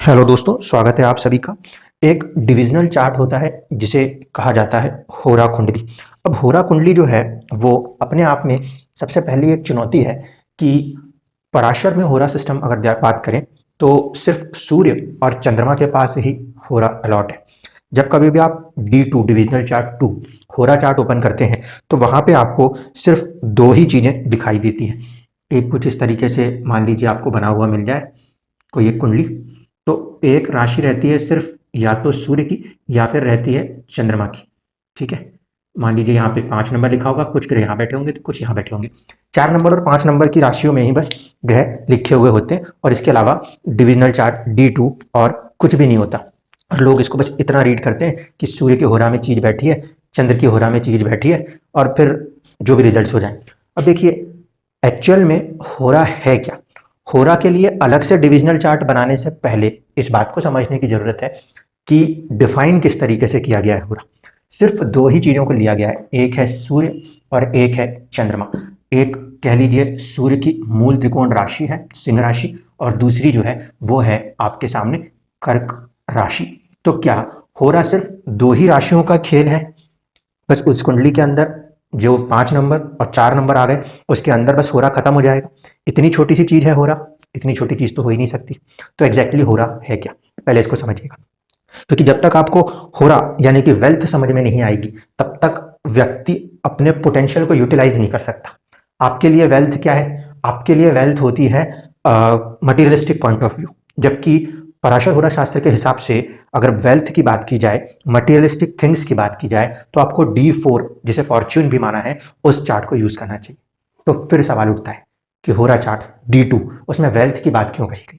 Hello दोस्तों, स्वागत है आप सभी का। एक डिविजनल चार्ट होता है जिसे कहा जाता है होरा कुंडली। अब होरा कुंडली जो है वो अपने आप में सबसे पहली एक चुनौती है कि पराशर में होरा सिस्टम अगर बात करें तो सिर्फ सूर्य और चंद्रमा के पास ही होरा अलॉट है। जब कभी भी आप D2 डिविजनल चार्ट 2 होरा चार्ट ओपन करते हैं तो वहां पे आपको सिर्फ दो ही चीजें दिखाई देती हैं। एक कुछ इस तरीके से मान लीजिए आपको बना हुआ मिल जाए कोई एक कुंडली, तो एक राशि रहती है सिर्फ या तो सूर्य की या फिर रहती है चंद्रमा की। ठीक है, मान लीजिए यहाँ पे 5 नंबर लिखा होगा, कुछ ग्रह यहाँ बैठे होंगे तो कुछ यहाँ बैठे होंगे। 4 नंबर और 5 नंबर की राशियों में ही बस ग्रह लिखे हुए होते हैं और इसके अलावा डिविजनल चार्ट D2 और कुछ भी नहीं होता। और लोग इसको बस इतना रीड करते हैं कि सूर्य की होरा में चीज बैठी है, चंद्र की होरा में चीज बैठी है और फिर जो भी रिजल्ट हो जाए। अब देखिए एक्चुअल में होरा है क्या। होरा के लिए अलग से डिविजनल चार्ट बनाने से पहले इस बात को समझने की जरूरत है कि डिफाइन किस तरीके से किया गया है होरा। सिर्फ दो ही चीजों को लिया गया है, एक है सूर्य और एक है चंद्रमा। एक कह लीजिए सूर्य की मूल त्रिकोण राशि है सिंह राशि और दूसरी जो है वो है आपके सामने कर्क राशि। तो क्या होरा सिर्फ दो ही राशियों का खेल है? बस उस कुंडली के अंदर जो 5 नंबर और 4 नंबर आ गए उसके अंदर बस होरा खत्म हो जाएगा? इतनी छोटी सी चीज है होरा, इतनी छोटी चीज तो हो ही नहीं सकती। तो एग्जैक्टली होरा है क्या, पहले इसको समझिएगा। क्योंकि जब तक आपको होरा यानी कि वेल्थ समझ में नहीं आएगी तब तक व्यक्ति अपने पोटेंशियल को यूटिलाइज नहीं कर सकता। आपके लिए वेल्थ क्या है? आपके लिए वेल्थ होती है मटीरियलिस्टिक पॉइंट ऑफ व्यू। जबकि पराशर होरा शास्त्र के हिसाब से अगर वेल्थ की बात की जाए, मटीरियलिस्टिक थिंग्स की बात की जाए, तो आपको D4 जिसे फॉर्च्यून भी माना है उस चार्ट को यूज करना चाहिए। तो फिर सवाल उठता है कि होरा चार्ट D2 उसमें वेल्थ की बात क्यों कही गई?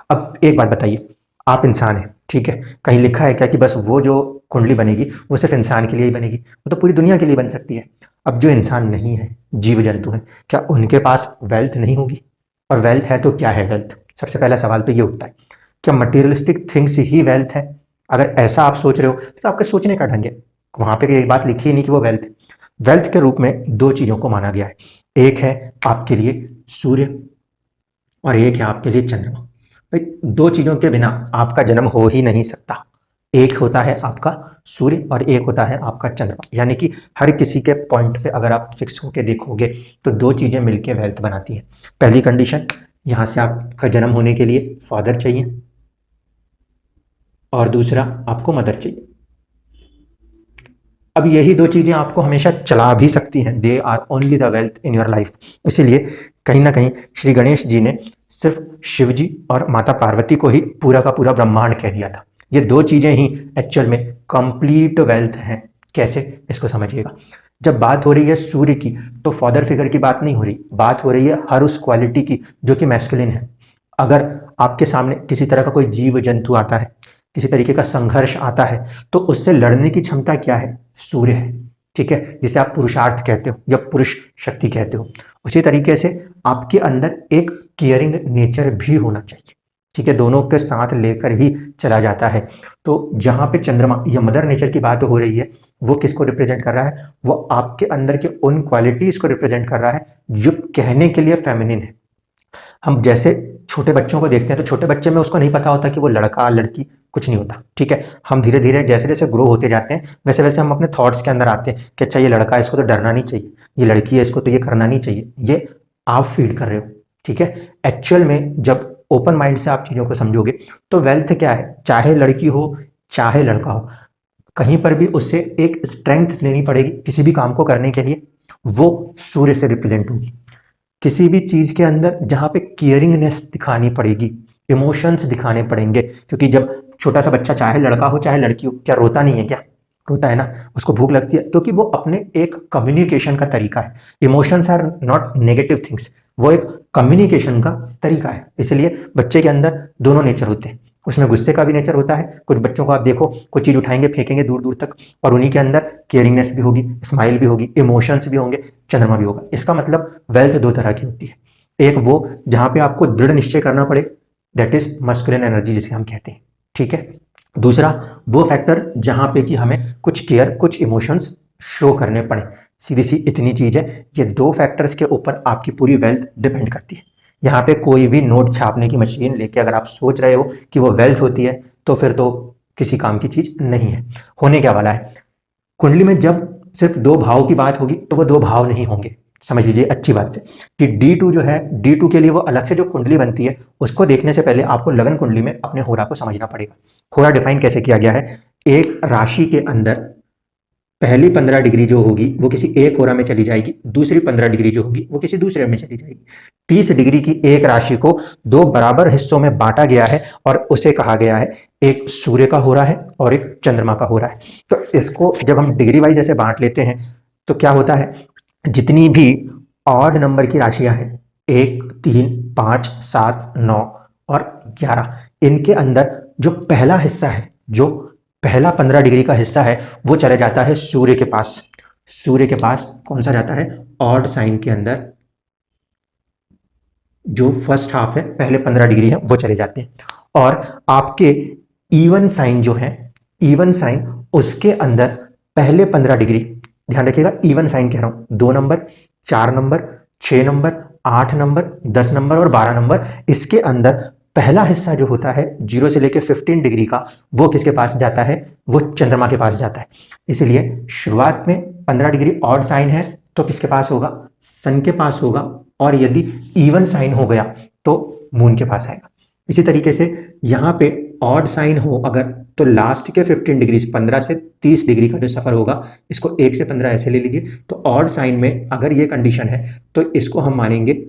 अब एक बात बताइए, आप इंसान हैं, ठीक है, कहीं लिखा है क्या कि बस वो जो कुंडली बनेगी वो सिर्फ इंसान के लिए ही बनेगी? वो तो पूरी दुनिया के लिए बन सकती है। अब जो इंसान नहीं है, जीव जंतु हैं, क्या उनके पास वेल्थ नहीं होगी? और वेल्थ है तो क्या है वेल्थ? सबसे पहला सवाल तो ये उठता है, क्या मटेरियलिस्टिक थिंग्स ही वेल्थ है? अगर ऐसा आप सोच रहे हो तो आपके सोचने का ढंग है। वहां पे एक बात लिखी ही नहीं कि वो वेल्थ। वेल्थ के रूप में दो चीजों को माना गया है, एक है आपके लिए सूर्य और एक है आपके लिए चंद्रमा। भाई दो चीजों के बिना आपका जन्म हो ही नहीं सकता। एक होता है आपका सूर्य और एक होता है आपका चंद्रमा। यानी कि हर किसी के पॉइंट पे अगर आप फिक्स होके देखोगे तो दो चीजें मिलके वेल्थ बनाती हैं। पहली कंडीशन, यहां से आपका जन्म होने के लिए फादर चाहिए और दूसरा आपको मदर चाहिए। अब यही दो चीजें आपको हमेशा चला भी सकती हैं। They are only the wealth in your life. इसीलिए कहीं ना कहीं श्री गणेश जी ने सिर्फ शिव जी और माता पार्वती को ही पूरा का पूरा ब्रह्मांड कह दिया था। ये दो चीजें ही एक्चुअल में कंप्लीट वेल्थ हैं। कैसे, इसको समझिएगा। जब बात हो रही है सूर्य की तो फादर फिगर की बात नहीं हो रही, बात हो रही है हर उस क्वालिटी की जो कि मैस्कुलिन है। अगर आपके सामने किसी तरह का कोई जीव जंतु आता है, किसी तरीके का संघर्ष आता है, तो उससे लड़ने की क्षमता क्या है? सूर्य है। ठीक है, जिसे आप पुरुषार्थ कहते हो या पुरुष शक्ति कहते हो। उसी तरीके से आपके अंदर एक केयरिंग नेचर भी होना चाहिए। ठीक है, दोनों के साथ लेकर ही चला जाता है। तो जहां पे चंद्रमा या मदर नेचर की बात हो रही है, वो किसको रिप्रेजेंट कर रहा है? वो आपके अंदर के उन क्वालिटीज को रिप्रेजेंट कर रहा है जो कहने के लिए फेमिनिन है। हम जैसे छोटे बच्चों को देखते हैं तो छोटे बच्चे में उसको नहीं पता होता कि वो लड़का लड़की, कुछ नहीं होता। ठीक है, हम धीरे धीरे जैसे जैसे ग्रो होते जाते हैं वैसे वैसे हम अपने थॉट्स के अंदर आते हैं कि अच्छा ये लड़का है इसको तो डरना नहीं चाहिए, ये लड़की है इसको तो ये करना नहीं चाहिए। ये आप फीड कर रहे हो। ठीक है, एक्चुअल में जब ओपन माइंड से आप चीजों को समझोगे तो वेल्थ क्या है, चाहे लड़की हो चाहे लड़का हो, कहीं पर भी उससे एक स्ट्रेंथ लेनी पड़ेगी किसी भी काम को करने के लिए, वो सूर्य से रिप्रेजेंट होगी। किसी भी चीज के अंदर जहां पे केयरिंगनेस दिखानी पड़ेगी, इमोशंस दिखाने पड़ेंगे। क्योंकि जब छोटा सा बच्चा चाहे लड़का हो चाहे लड़की हो, क्या रोता नहीं है? क्या रोता है ना, उसको भूख लगती है, क्योंकि वो अपने एक कम्युनिकेशन का तरीका है। Emotions are not negative things, वो एक कम्युनिकेशन का तरीका है। इसलिए बच्चे के अंदर दोनों नेचर होते हैं। उसमें गुस्से का भी नेचर होता है। कुछ बच्चों को आप देखो, कोई चीज उठाएंगे फेंकेंगे दूर दूर तक, और उन्हीं के अंदर केयरिंगनेस भी होगी, स्माइल भी होगी, इमोशंस भी होंगे, चंद्रमा भी होगा। इसका मतलब वेल्थ दो तरह की होती है। एक वो जहां पे आपको दृढ़ निश्चय करना पड़े, दैट इज मस्कुलिन एनर्जी जिसे हम कहते हैं। ठीक है, दूसरा वो फैक्टर जहां पे कि हमें कुछ केयर कुछ इमोशंस शो करने पड़े। सीधी सी इतनी चीज है, ये दो फैक्टर्स के ऊपर आपकी पूरी वेल्थ डिपेंड करती है। यहाँ पे कोई भी नोट छापने की मशीन लेके अगर आप सोच रहे हो कि वो वेल्थ होती है तो फिर तो किसी काम की चीज नहीं है। होने क्या वाला है, कुंडली में जब सिर्फ दो भाव की बात होगी तो वो दो भाव नहीं होंगे। समझ लीजिए अच्छी बात से कि D2 जो है, D2 के लिए वो अलग से जो कुंडली बनती है उसको देखने से पहले आपको लगन कुंडली में अपने होरा को समझना पड़ेगा। होरा डिफाइन कैसे किया गया है, एक राशि के अंदर पहली 15 डिग्री जो होगी वो किसी एक होरा में चली जाएगी, दूसरी 15 डिग्री जो होगी वो किसी दूसरे में चली जाएगी। 30 डिग्री की एक राशि को दो बराबर हिस्सों में बांटा गया है और उसे कहा गया है एक सूर्य का होरा है और एक चंद्रमा का होरा है। तो इसको जब हम डिग्री वाइज ऐसे बांट लेते हैं तो क्या होता है, जितनी भी ऑड नंबर की राशियां हैं 1, 3, 5, 7, 9 और 11, इनके अंदर जो पहला हिस्सा है, जो पहला 15 डिग्री का हिस्सा है वो चले जाता है सूर्य के पास। सूर्य के पास कौन सा जाता है, ऑड साइन के अंदर जो फर्स्ट हाफ है पहले 15 डिग्री है वो चले जाते हैं। और आपके इवन साइन जो है, इवन साइन उसके अंदर पहले 15 डिग्री, ध्यान रखिएगा इवन साइन कह रहा हूं, 2 number, 4 number, 6 number, 8 number, 10 number और 12 नंबर, इसके अंदर पहला हिस्सा जो होता है 0 से लेकर 15 डिग्री का वो किसके पास जाता है, वो चंद्रमा के पास जाता है। इसलिए शुरुआत में 15 डिग्री ऑड साइन है तो किसके पास होगा, सन के पास होगा, और यदि इवन साइन हो गया तो मून के पास आएगा। इसी तरीके से यहाँ पे ऑड साइन हो अगर तो लास्ट के 15 डिग्री 15 से 30 डिग्री का जो सफर होगा इसको 1 से 15 ऐसे ले लीजिए। तो ऑड साइन में अगर ये कंडीशन है तो इसको हम मानेंगे,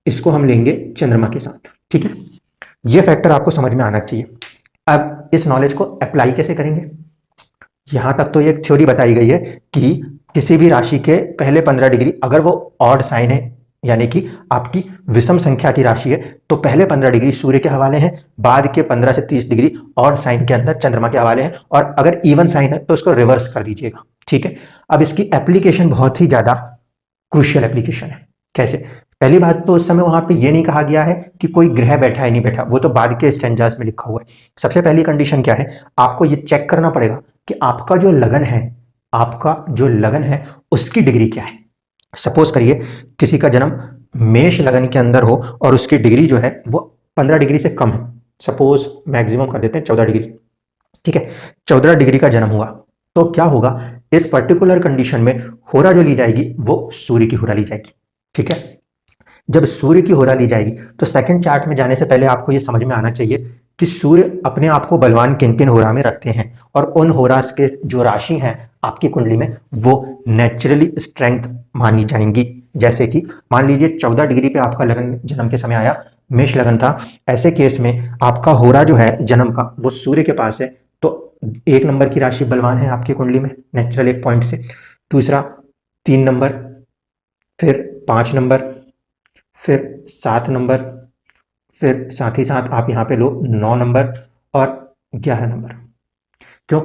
इसको हम लेंगे चंद्रमा के साथ। ठीक है, ये फैक्टर आपको समझ में आना चाहिए। अब इस नॉलेज को अप्लाई कैसे करेंगे, यहां तक तो ये थ्योरी बताई गई है कि किसी भी राशि के पहले 15 डिग्री अगर वो ऑड साइन है यानी कि आपकी विषम संख्या की राशि है तो पहले 15 डिग्री सूर्य के हवाले हैं, बाद के 15 से 30 डिग्री ऑड साइन के अंदर चंद्रमा के हवाले हैं, और अगर इवन साइन है तो उसको रिवर्स कर दीजिएगा। ठीक है, अब इसकी एप्लीकेशन बहुत ही ज्यादा क्रूशियल एप्लीकेशन है। कैसे, पहली बात तो उस समय वहां पे ये नहीं कहा गया है कि कोई ग्रह बैठा है नहीं बैठा, वो तो बाद के स्टेंजास में लिखा हुआ है। सबसे पहली कंडीशन क्या है, आपको ये चेक करना पड़ेगा कि आपका जो लगन है, आपका जो लगन है उसकी डिग्री क्या है। सपोज करिए किसी का जन्म मेष लगन के अंदर हो और उसकी डिग्री जो है वो 15 डिग्री से कम है, सपोज मैक्सिमम कर देते हैं 14 डिग्री। ठीक है, 14 डिग्री का जन्म हुआ तो क्या होगा, इस पर्टिकुलर कंडीशन में होरा जो ली जाएगी वो सूर्य की होरा ली जाएगी। ठीक है, जब सूर्य की होरा ली जाएगी तो सेकंड चार्ट में जाने से पहले आपको यह समझ में आना चाहिए कि सूर्य अपने आप को बलवान किन किन होरा में रखते हैं, और उन होरास के जो राशि हैं आपकी कुंडली में वो नेचुरली स्ट्रेंथ मानी जाएंगी। जैसे कि मान लीजिए 14 डिग्री पे आपका लगन जन्म के समय आया, मेष लगन था, ऐसे केस में आपका होरा जो है जन्म का वो सूर्य के पास है, तो 1 नंबर की राशि बलवान है आपकी कुंडली में नेचुरल 1 पॉइंट से, दूसरा 3 नंबर, फिर 5 नंबर, फिर 7 नंबर, फिर साथ ही साथ आप यहाँ पे लो 9 नंबर और 11 नंबर। क्यों,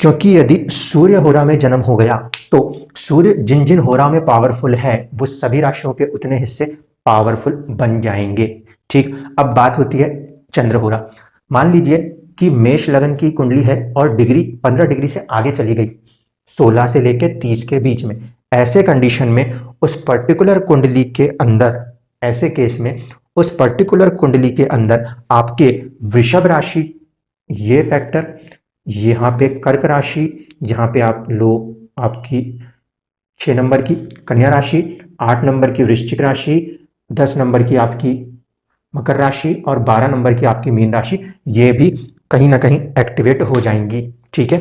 क्योंकि यदि सूर्य होरा में जन्म हो गया तो सूर्य जिन जिन होरा में पावरफुल है वो सभी राशियों के उतने हिस्से पावरफुल बन जाएंगे। ठीक, अब बात होती है चंद्र होरा। मान लीजिए कि मेष लगन की कुंडली है और डिग्री 15 डिग्री से आगे चली गई, 16 से लेकर 30 के बीच में, ऐसे कंडीशन में उस पर्टिकुलर कुंडली के अंदर, ऐसे केस में उस पर्टिकुलर कुंडली के अंदर आपके वृषभ राशि, ये फैक्टर, यहाँ पे कर्क राशि, यहाँ पे आप लो आपकी 6 नंबर की कन्या राशि, 8 नंबर की वृश्चिक राशि, 10 नंबर की आपकी मकर राशि और 12 नंबर की आपकी मीन राशि, ये भी कहीं ना कहीं एक्टिवेट हो जाएंगी। ठीक है,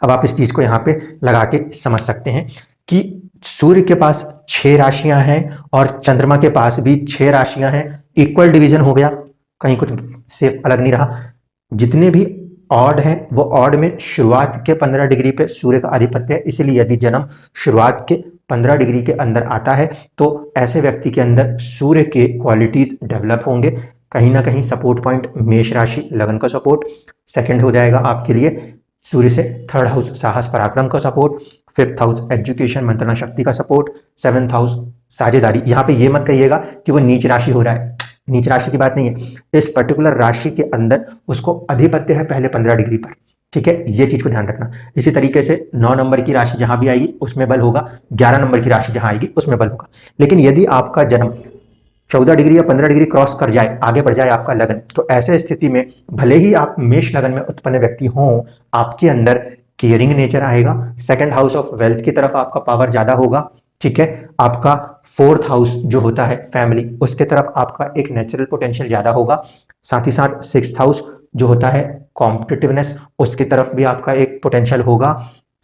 अब आप इस चीज को यहाँ पे लगा के समझ सकते हैं कि सूर्य के पास 6 राशियां हैं और चंद्रमा के पास भी 6 राशियां हैं, इक्वल डिवीजन हो गया, कहीं कुछ से अलग नहीं रहा। जितने भी ऑड है वो ऑड में शुरुआत के 15 डिग्री पे सूर्य का आधिपत्य है, इसलिए यदि जन्म शुरुआत के 15 डिग्री के अंदर आता है तो ऐसे व्यक्ति के अंदर सूर्य के क्वालिटीज डेवलप होंगे। कहीं ना कहीं सपोर्ट पॉइंट मेष राशि लगन का सपोर्ट, सेकंड हो जाएगा आपके लिए सूर्य से 3rd हाउस साहस पराक्रम का सपोर्ट, 5th हाउस एजुकेशन मंत्रणा शक्ति का सपोर्ट, 7th हाउस साझेदारी। यहाँ पे ये मत कहिएगा कि वो नीच राशि हो रहा है, नीच राशि की बात नहीं है, इस पर्टिकुलर राशि के अंदर उसको अधिपत्य है पहले 15 डिग्री पर। ठीक है, ये चीज को ध्यान रखना। इसी तरीके से 9 नंबर की राशि जहां भी आएगी उसमें बल होगा, 11 नंबर की राशि जहां आएगी उसमें बल होगा। लेकिन यदि आपका जन्म 14 डिग्री या 15 डिग्री क्रॉस कर जाए, आगे बढ़ जाए आपका लगन, तो ऐसे स्थिति में भले ही आप मेष लगन में उत्पन्न व्यक्ति हों, आपके अंदर केयरिंग नेचर आएगा, सेकंड हाउस ऑफ वेल्थ की तरफ आपका पावर ज्यादा होगा। ठीक है, आपका फोर्थ हाउस जो होता है फैमिली, उसके तरफ आपका एक नेचुरल पोटेंशियल ज्यादा होगा। साथ ही साथ सिक्स्थ हाउस जो होता है कॉम्पिटिटिवनेस, उसकी तरफ भी आपका एक पोटेंशियल होगा।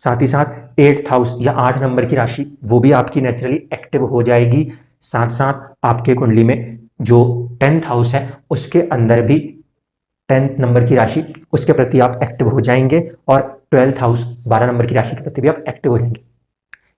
साथ ही साथ एट्थ हाउस या 8 नंबर की राशि वो भी आपकी नेचुरली एक्टिव हो जाएगी। साथ साथ आपके कुंडली में जो 10th हाउस है उसके अंदर भी 10th नंबर की राशि, उसके प्रति आप एक्टिव हो जाएंगे, और 12th हाउस 12 नंबर की राशि के प्रति भी आप एक्टिव हो जाएंगे।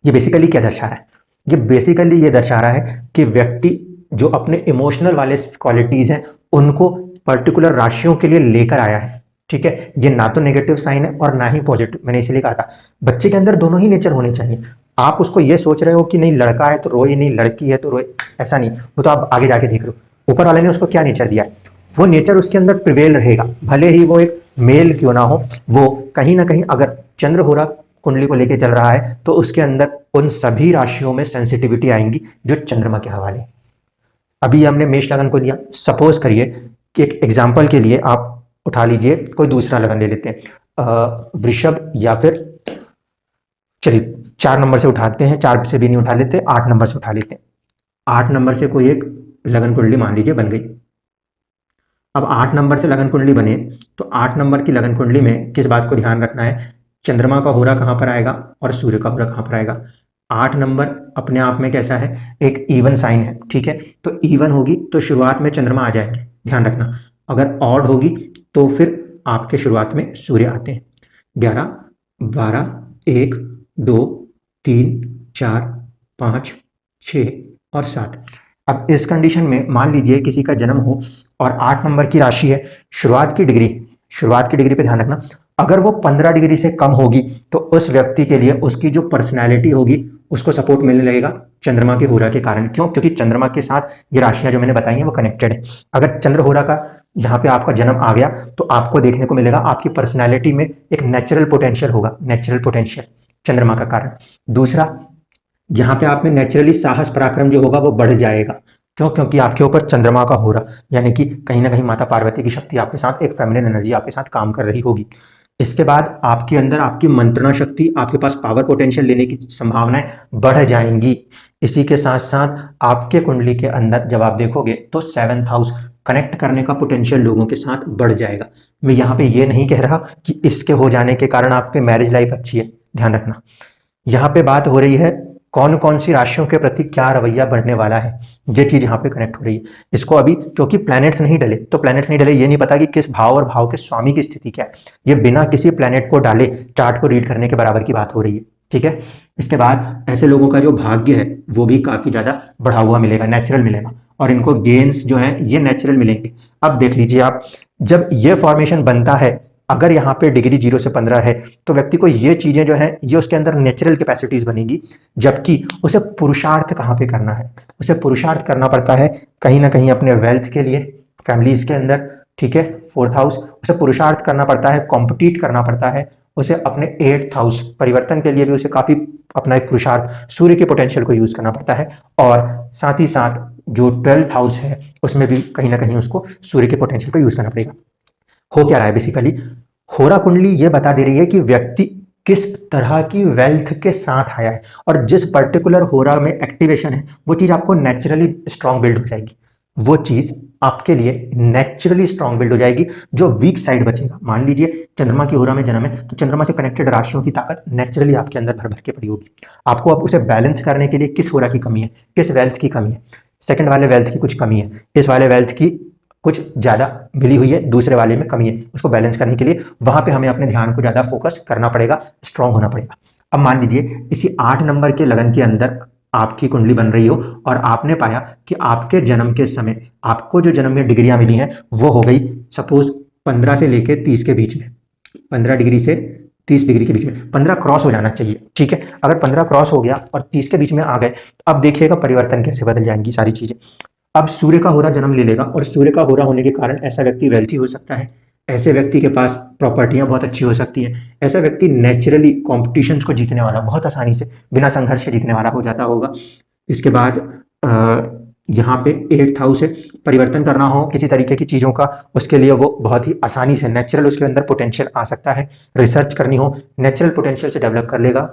ये बेसिकली क्या दर्शा रहा है? ये बेसिकली ये दर्शा रहा है कि व्यक्ति जो अपने इमोशनल वाले क्वालिटीज हैं उनको पर्टिकुलर राशियों के लिए लेकर आया है। ठीक है, ये ना तो नेगेटिव साइन है और ना ही पॉजिटिव। मैंने इसलिए कहा था बच्चे के अंदर दोनों ही नेचर होने चाहिए। आप उसको ये सोच रहे हो कि नहीं लड़का है तो रोए, नहीं लड़की है तो रोए, ऐसा नहीं। वो तो आप आगे जाके देख लो ऊपर वाले ने उसको क्या नेचर दिया है, वो नेचर उसके अंदर प्रिवेल रहेगा, भले ही वो एक मेल क्यों ना हो। वो कहीं ना कहीं अगर चंद्र होरा कुंडली को लेके चल रहा है तो उसके अंदर उन सभी राशियों में सेंसिटिविटी आएंगी जो चंद्रमा के हवाले। अभी हमने मेष लगन को दिया, सपोज करिए कि एक एग्जाम्पल के लिए आप उठा लीजिए कोई दूसरा लगन ले लेते हैं, वृषभ, या फिर चलिए 4 नंबर से उठाते हैं, 4 से भी नहीं उठा लेते, 8 नंबर से उठा लेते हैं। 8 नंबर से कोई एक लगन कुंडली मान लीजिए बन गई। अब 8 नंबर से लगन कुंडली बने तो 8 नंबर की लगन कुंडली में किस बात को ध्यान रखना है, चंद्रमा का होरा कहाँ पर आएगा और सूर्य का होरा कहाँ पर आएगा। 8 नंबर अपने आप में कैसा है, एक इवन साइन है। ठीक है, तो इवन होगी तो शुरुआत में चंद्रमा आ जाएंगे, ध्यान रखना। अगर ऑड होगी तो फिर आपके शुरुआत में सूर्य आते हैं। 11, 12, 1, 2, 3, 4, 5, 6 और 7। अब इस कंडीशन में मान लीजिए किसी का जन्म हो और 8 नंबर की राशि है, शुरुआत की डिग्री पे ध्यान रखना। अगर वो 15 डिग्री से कम होगी तो उस व्यक्ति के लिए उसकी जो पर्सनैलिटी होगी उसको सपोर्ट मिलने लगेगा चंद्रमा के होरा के कारण। क्यों? क्योंकि चंद्रमा के साथ ये राशियां जो मैंने बताई हैं वो कनेक्टेड है। अगर चंद्र होरा का जहां पे आपका जन्म आ गया तो आपको देखने को मिलेगा आपकी पर्सनैलिटी में एक नेचुरल पोटेंशियल होगा, नेचुरल पोटेंशियल चंद्रमा का कारण। दूसरा, जहां पे आप में नेचुरली साहस पराक्रम जो होगा वो बढ़ जाएगा। क्यों? क्योंकि आपके ऊपर चंद्रमा का होरा, यानी कि कहीं ना कहीं माता पार्वती की शक्ति आपके साथ, एक फेमिनिन एनर्जी आपके साथ काम कर रही होगी। इसके बाद आपके अंदर आपकी मंत्रणा शक्ति, आपके पास पावर पोटेंशियल लेने की संभावनाएं बढ़ जाएंगी। इसी के साथ साथ आपके कुंडली के अंदर जब आप देखोगे तो 7th हाउस कनेक्ट करने का पोटेंशियल लोगों के साथ बढ़ जाएगा। मैं यहाँ पे ये नहीं कह रहा कि इसके हो जाने के कारण आपके मैरिज लाइफ अच्छी है, ध्यान रखना। यहाँ पे बात हो रही है कौन कौन सी राशियों के प्रति क्या रवैया बढ़ने वाला है, ये चीज यहाँ पे कनेक्ट हो रही है। इसको अभी क्योंकि प्लैनेट्स नहीं डले, तो प्लैनेट्स नहीं डले ये नहीं पता कि किस भाव और भाव के स्वामी की स्थिति क्या है। ये बिना किसी प्लैनेट को डाले चार्ट को रीड करने के बराबर की बात हो रही है। ठीक है, इसके बाद ऐसे लोगों का जो भाग्य है वो भी काफी ज्यादा बढ़ा हुआ मिलेगा, नेचुरल मिलेगा, और इनको गेन्स जो है ये नेचुरल मिलेंगे। अब देख लीजिए आप, जब ये फॉर्मेशन बनता है, अगर यहाँ पे डिग्री 0 से 15 है तो व्यक्ति को ये चीजें जो है ये उसके अंदर नेचुरल कैपेसिटीज बनेगी। जबकि उसे पुरुषार्थ कहाँ पे करना है, उसे पुरुषार्थ करना पड़ता है कहीं ना कहीं अपने वेल्थ के लिए, फैमिलीज के अंदर। ठीक है, 4th हाउस, उसे पुरुषार्थ करना पड़ता है, कॉम्पिटिट करना पड़ता है उसे अपने 8th हाउस परिवर्तन के लिए भी उसे काफी अपना एक पुरुषार्थ सूर्य के पोटेंशियल को यूज करना पड़ता है। और साथ ही साथ जो 12th हाउस है उसमें भी कहीं ना कहीं उसको सूर्य के पोटेंशियल को यूज करना पड़ेगा। हो क्या रहा है बेसिकली, होरा कुंडली ये बता दे रही है कि व्यक्ति किस तरह की वेल्थ के साथ आया है, और जिस पर्टिकुलर होरा में एक्टिवेशन है वो चीज आपको नेचुरली स्ट्रांग बिल्ड हो जाएगी। वो चीज आपके लिए नेचुरली स्ट्रांग बिल्ड हो जाएगी। जो वीक साइड बचेगा, मान लीजिए चंद्रमा की होरा में जन्म है तो चंद्रमा से कनेक्टेड राशियों की ताकत नेचुरली आपके अंदर भर भर के पड़ी होगी। आपको अब उसे बैलेंस करने के लिए किस होरा की कमी है, किस वेल्थ की कमी है, सेकंड वाले वेल्थ की कुछ कमी है, इस वाले वेल्थ की कुछ ज्यादा मिली हुई है, दूसरे वाले में कमी है, उसको बैलेंस करने के लिए वहां पे हमें अपने ध्यान को ज्यादा फोकस करना पड़ेगा, स्ट्रांग होना पड़ेगा। अब मान लीजिए इसी 8 नंबर के लगन के अंदर आपकी कुंडली बन रही हो और आपने पाया कि आपके जन्म के समय आपको जो जन्म में डिग्रियां मिली हैं वो हो गई सपोज 15 से लेके 30 के बीच में, 15 डिग्री से 30 डिग्री के बीच में, 15 क्रॉस हो जाना चाहिए। ठीक है, अगर 15 क्रॉस हो गया और 30 के बीच में आ गए तो अब देखिएगा परिवर्तन कैसे बदल जाएंगी सारी चीजें। अब सूर्य का होरा जन्म ले लेगा और सूर्य का होरा होने के कारण ऐसा व्यक्ति वेल्थी हो सकता है, ऐसे व्यक्ति के पास प्रॉपर्टियां बहुत अच्छी हो सकती हैं। ऐसा व्यक्ति नेचुरली कॉम्पिटिशन्स को जीतने वाला, बहुत आसानी से बिना संघर्ष के जीतने वाला हो जाता होगा। इसके बाद यहाँ पे 8th हाउस से परिवर्तन करना हो किसी तरीके की चीज़ों का, उसके लिए वो बहुत ही आसानी से नेचुरल उसके अंदर पोटेंशियल आ सकता है। रिसर्च करनी हो नेचुरल पोटेंशियल से डेवलप कर लेगा।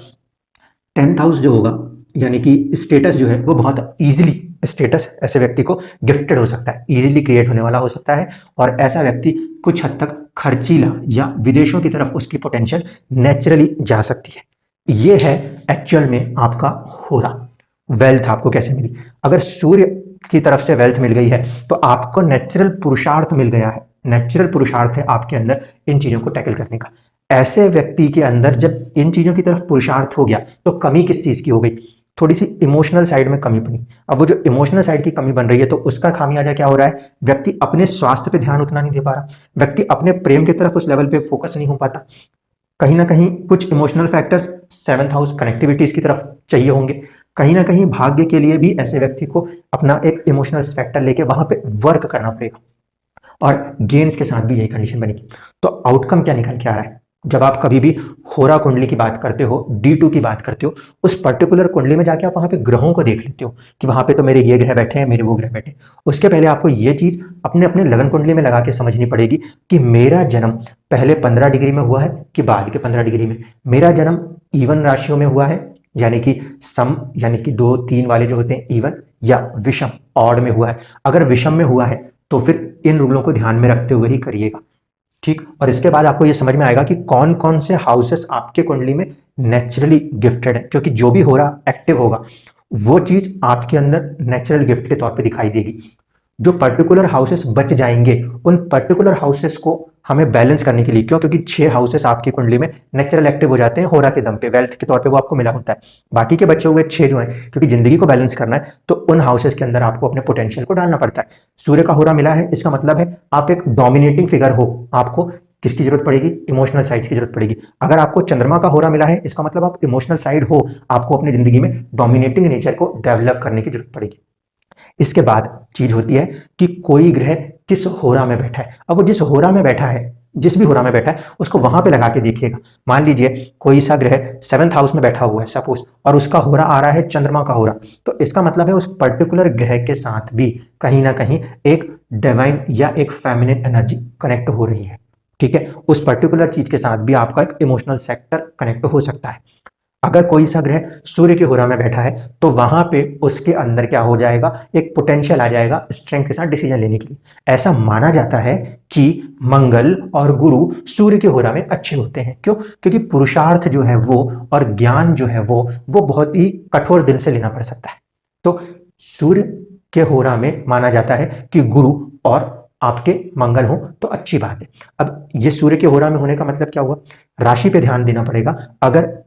10th हाउस जो होगा यानी कि स्टेटस जो है वो बहुत ईजिली, स्टेटस ऐसे व्यक्ति को गिफ्टेड हो सकता है, इजीली क्रिएट होने वाला हो सकता है। और ऐसा व्यक्ति कुछ हद तक खर्चीला या विदेशों की तरफ उसकी पोटेंशियल नेचुरली जा सकती है। ये है एक्चुअल में आपका होरा। वेल्थ आपको कैसे मिली? अगर सूर्य की तरफ से वेल्थ मिल गई है तो आपको नेचुरल पुरुषार्थ मिल गया है, नेचुरल पुरुषार्थ है आपके अंदर इन चीजों को टैकल करने का। ऐसे व्यक्ति के अंदर जब इन चीजों की तरफ पुरुषार्थ हो गया तो कमी किस चीज की हो गई? थोड़ी सी इमोशनल साइड में कमी बनी। अब वो जो इमोशनल साइड की कमी बन रही है तो उसका खामियाजा क्या हो रहा है? व्यक्ति अपने स्वास्थ्य पे ध्यान उतना नहीं दे पा रहा, व्यक्ति अपने प्रेम की तरफ उस लेवल पे फोकस नहीं हो पाता। कहीं ना कहीं कुछ emotional factors 7th house connectivities की तरफ चाहिए होंगे। कहीं ना कहीं भाग्य के लिए भी ऐसे व्यक्ति को अपना एक इमोशनल फैक्टर लेके वहां पे वर्क करना पड़ेगा। और गेम्स के साथ भी यही कंडीशन बनेगी। तो आउटकम क्या निकल के आ रहा है? जब आप कभी भी होरा कुंडली की बात करते हो, D2 की बात करते हो, उस पर्टिकुलर कुंडली में जाके आप वहां पे ग्रहों को देख लेते हो कि वहां पे तो मेरे ये ग्रह बैठे हैं, मेरे वो ग्रह बैठे हैं। उसके पहले आपको ये चीज अपने अपने लगन कुंडली में लगा के समझनी पड़ेगी कि मेरा जन्म पहले 15 डिग्री में हुआ है कि बाद के 15 डिग्री में। मेरा जन्म इवन राशियों में हुआ है यानी कि सम, यानी कि 2 3 वाले जो होते हैं इवन, या विषम ऑड में हुआ है। अगर विषम में हुआ है तो फिर इन रूलों को ध्यान में रखते हुए ही करिएगा, ठीक। और इसके बाद आपको ये समझ में आएगा कि कौन कौन से हाउसेस आपके कुंडली में नेचुरली गिफ्टेड है, क्योंकि जो भी हो रहा एक्टिव होगा वो चीज आपके अंदर नेचुरल गिफ्ट के तौर पे दिखाई देगी। जो पर्टिकुलर हाउसेस बच जाएंगे उन पर्टिकुलर हाउसेस को हमें बैलेंस करने के लिए, क्यों? क्योंकि 6 हाउसेस आपकी कुंडली में नेचुरल एक्टिव हो जाते हैं होरा के दम पे, वेल्थ के तौर पे वो आपको मिला होता है। बाकी के बचे हुए 6 जो हैं, क्योंकि जिंदगी को बैलेंस करना है तो उन हाउसेस के अंदर आपको अपने पोटेंशियल को डालना पड़ता है। सूर्य का होरा मिला है, इसका मतलब है आप एक डोमिनेटिंग फिगर हो, आपको किसकी जरूरत पड़ेगी? इमोशनल साइड्स की जरूरत पड़ेगी। अगर आपको चंद्रमा का होरा मिला है, इसका मतलब आप इमोशनल साइड हो, आपको अपनी जिंदगी में डोमिनेटिंग नेचर को डेवलप करने की जरूरत पड़ेगी। इसके बाद चीज होती है कि कोई ग्रह किस होरा में बैठा है। अब वो जिस होरा में बैठा है, जिस भी होरा में बैठा है उसको वहां पे लगा के देखिएगा। मान लीजिए कोई सा ग्रह 7th हाउस में बैठा हुआ है सपोज, और उसका होरा आ रहा है चंद्रमा का होरा, तो इसका मतलब है उस पर्टिकुलर ग्रह के साथ भी कहीं ना कहीं एक डिवाइन या एक फेमिनिन एनर्जी कनेक्ट हो रही है, ठीक है। उस पर्टिकुलर चीज के साथ भी आपका एक इमोशनल सेक्टर कनेक्ट हो सकता है। अगर कोई सा ग्रह सूर्य के होरा में बैठा है तो वहां पे उसके अंदर क्या हो जाएगा? एक पोटेंशियल आ जाएगा स्ट्रेंथ के साथ डिसीजन लेने के लिए। ऐसा माना जाता है कि मंगल और गुरु सूर्य के होरा में अच्छे होते हैं। क्यों? क्योंकि पुरुषार्थ जो है वो और ज्ञान जो है वो बहुत ही कठोर दिल से लेना पड़ सकता है। तो सूर्य के होरा में माना जाता है कि गुरु और आपके मंगल हो तो अच्छी बात है। अब ये सूर्य के होरा में होने का मतलब क्या हुआ? राशि पे ध्यान देना पड़ेगा। अगर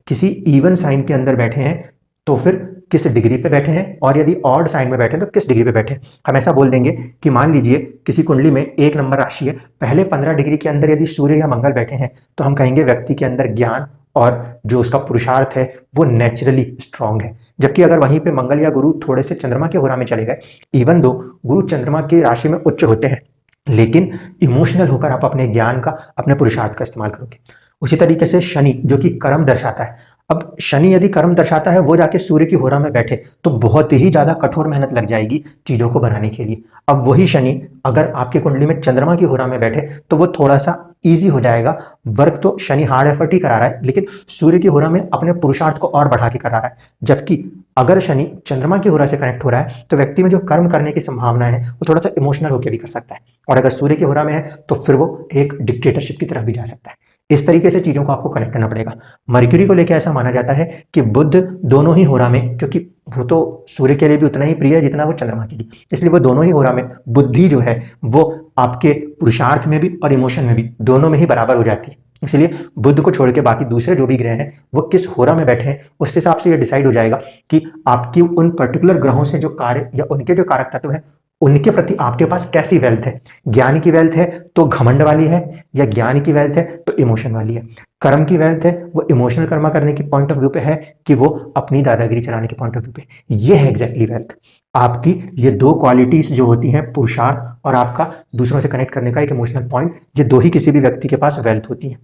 किसी इवन साइन के अंदर बैठे हैं तो फिर किस डिग्री पे बैठे हैं, और यदि ऑड साइन में बैठे हैं तो किस डिग्री पे बैठे हैं। हम ऐसा बोल देंगे कि मान लीजिए किसी कुंडली में 1 नंबर राशि है, पहले 15 डिग्री के अंदर यदि सूर्य या मंगल बैठे हैं तो हम कहेंगे व्यक्ति के अंदर ज्ञान और जो उसका पुरुषार्थ है वो नेचुरली स्ट्रांग है। जबकि अगर वहीं पे मंगल या गुरु थोड़े से चंद्रमा के होरा में चले गए, इवन दो गुरु चंद्रमा की राशि में उच्च होते हैं, लेकिन इमोशनल होकर आप अपने ज्ञान का, अपने पुरुषार्थ का इस्तेमाल करोगे। उसी तरीके से शनि जो कि कर्म दर्शाता है, अब शनि यदि कर्म दर्शाता है, वो जाके सूर्य की होरा में बैठे तो बहुत ही ज्यादा कठोर मेहनत लग जाएगी चीजों को बनाने के लिए। अब वही शनि अगर आपकी कुंडली में चंद्रमा की होरा में बैठे तो वो थोड़ा सा इजी हो जाएगा। वर्क तो शनि हार्ड एफर्ट ही करा रहा है, लेकिन सूर्य की होरा में अपने पुरुषार्थ को और बढ़ा के करा रहा है। जबकि अगर शनि चंद्रमा की होरा से कनेक्ट हो रहा है तो व्यक्ति में जो कर्म करने की संभावना है वो थोड़ा सा इमोशनल होकर भी कर सकता है, और अगर सूर्य की होरा में है तो फिर वो एक डिक्टेटरशिप की तरफ भी जा सकता है। इस तरीके से चीजों को आपको कनेक्ट करना पड़ेगा। मर्क्यूरी को लेकर ऐसा माना जाता है कि बुध दोनों ही होरा में, क्योंकि वो तो सूर्य के लिए भी उतना ही प्रिय है जितना वो चंद्रमा के लिए, इसलिए वो दोनों ही होरा में, बुद्धि जो है वो आपके पुरुषार्थ में भी और इमोशन में भी, दोनों में ही बराबर हो जाती है। इसलिए बुध को छोड़ के बाकी दूसरे जो भी ग्रह हैं वो किस होरा में बैठे हैं उस हिसाब से ये डिसाइड हो जाएगा कि आपकी उन पर्टिकुलर ग्रहों से जो कार्य या उनके जो कारक तत्व हैं उनके प्रति आपके पास कैसी वेल्थ है। ज्ञान की वेल्थ है तो घमंड वाली है, या ज्ञान की वेल्थ है तो इमोशन वाली है। कर्म की वेल्थ है वो इमोशनल कर्मा करने की पॉइंट ऑफ व्यू पे है कि वो अपनी दादागिरी चलाने के पॉइंट ऑफ व्यू पे। ये है एग्जैक्टली वेल्थ। आपकी ये दो क्वालिटीज जो होती हैं, पुरुषार्थ और आपका दूसरों से कनेक्ट करने का एक इमोशनल पॉइंट, ये दो ही किसी भी व्यक्ति के पास वेल्थ होती हैं।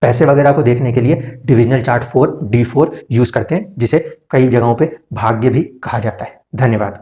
पैसे वगैरह को देखने के लिए डिविजनल चार्ट 4 D4 यूज करते हैं, जिसे कई जगहों पे भाग्य भी कहा जाता है। धन्यवाद।